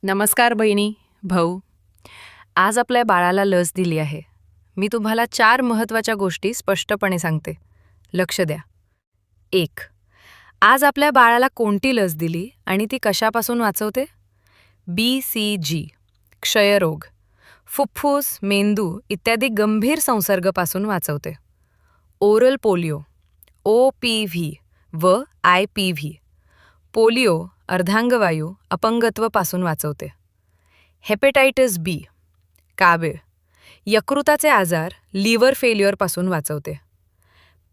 नमस्कार बहिणी, भाऊ. आज आपल्या बाळाला लस दिली आहे. मी तुम्हाला 4 महत्त्वाच्या गोष्टी स्पष्टपणे सांगते. लक्ष द्या. 1. आज आपल्या बाळाला कोणती लस दिली आणि ती कशापासून वाचवते? BCG, क्षयरोग, फुफ्फुस, मेंदू इत्यादी गंभीर संसर्गापासून वाचवते. ओरल पोलिओ, OPV व IPV, पोलिओ, अर्धांगवायू, अपंगत्वपासून वाचवते. हेपेटायटिस B, कावीळ, यकृताचे आजार, लिव्हर फेल्युअरपासून वाचवते.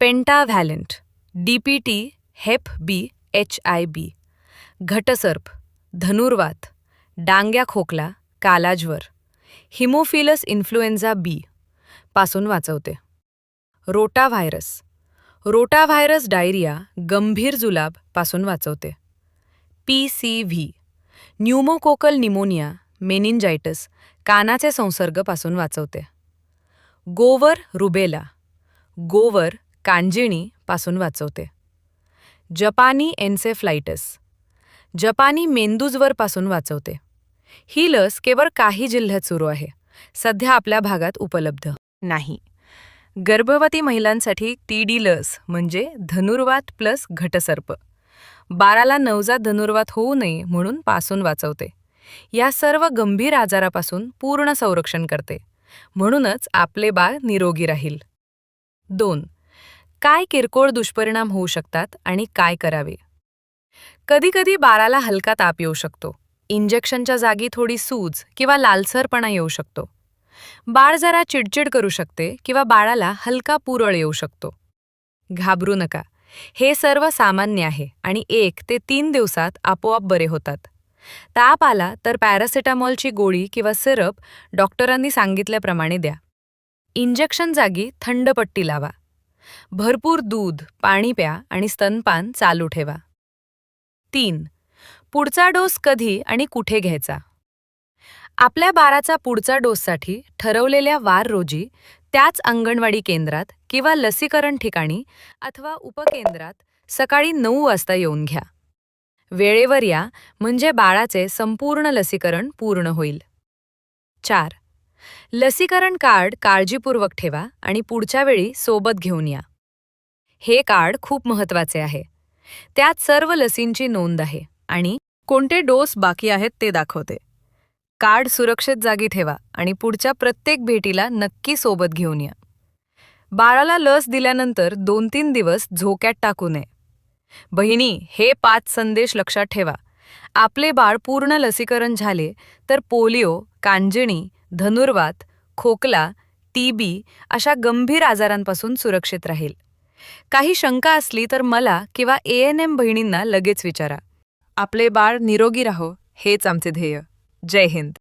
पेंटाव्हॅलंट, DPT, हेप B, HIV, घटसर्प, धनुर्वात, डांग्या खोकला, कालाज्वर, हिमोफिलस इन्फ्लुएन्झा B पासून वाचवते. रोटाव्हायरस डायरिया, गंभीर जुलाब पासून वाचवते. PCV, न्यूमोकोकल निमोनिया, मेनिंजायटिस, कानाचे संसर्गपासून वाचवते. गोवर कांजिणी पासून वाचवते. जपानी एन्सेफ्लायटिस, जपानी मेंदूज्वर पासून वाचवते. ही लस केवळ काही जिल्ह्यात सुरू आहे. सध्या आपल्या भागात उपलब्ध नाही. गर्भवती महिलांसाठी TD लस म्हणजे धनुर्वात प्लस घटसर्प. बाळाला नवजात धनुर्वात होऊ नये म्हणून पासून वाचवते. या सर्व गंभीर आजारापासून पूर्ण संरक्षण करते. म्हणूनच आपले बाळ निरोगी राहील. 2. काय किरकोळ दुष्परिणाम होऊ शकतात आणि काय करावे? कधीकधी बाळाला हलका ताप येऊ शकतो. इंजेक्शनच्या जागी थोडी सूज किंवा लालसरपणा येऊ शकतो. बाळ जरा चिडचिड करू शकते किंवा बाळाला हलका पुरळ येऊ शकतो. घाबरू नका. हे सर्व सामान्य आहे आणि 1 ते 3 दिवसात आपोआप बरे होतात. ताप आला तर पॅरासिटामॉलची गोळी किंवा सिरप डॉक्टरांनी सांगितल्याप्रमाणे द्या. इंजेक्शन जागी थंड पट्टी लावा. भरपूर दूध, पाणी प्या आणि स्तनपान चालू ठेवा. 3. पुढचा डोस कधी आणि कुठे घ्यायचा? आपल्या बाळाचा पुढचा डोससाठी ठरवलेल्या वार रोजी त्याच अंगणवाडी केंद्रात किंवा लसीकरण ठिकाणी अथवा उपकेंद्रात सकाळी 9 वाजता येऊन घ्या. वेळेवर या म्हणजे बाळाचे संपूर्ण लसीकरण पूर्ण होईल. 4. लसीकरण कार्ड काळजीपूर्वक ठेवा आणि पुढच्या वेळी सोबत घेऊन या. हे कार्ड खूप महत्त्वाचे आहे. त्यात सर्व लसींची नोंद आहे आणि कोणते डोस बाकी आहेत ते दाखवते. कार्ड सुरक्षित जागी ठेवा आणि पुढच्या प्रत्येक भेटीला नक्की सोबत घेऊन या. बाळाला लस दिल्यानंतर 2-3 दिवस झोक्यात टाकू नये. बहिणी, हे 5 संदेश लक्षात ठेवा. आपले बाळ पूर्ण लसीकरण झाले तर पोलिओ, कांजिणी, धनुर्वात, खोकला, TB अशा गंभीर आजारांपासून सुरक्षित राहील. काही शंका असली तर मला किंवा ANM बहिणींना लगेच विचारा. आपले बाळ निरोगी राहो हेच आमचे ध्येय. जय हिंद.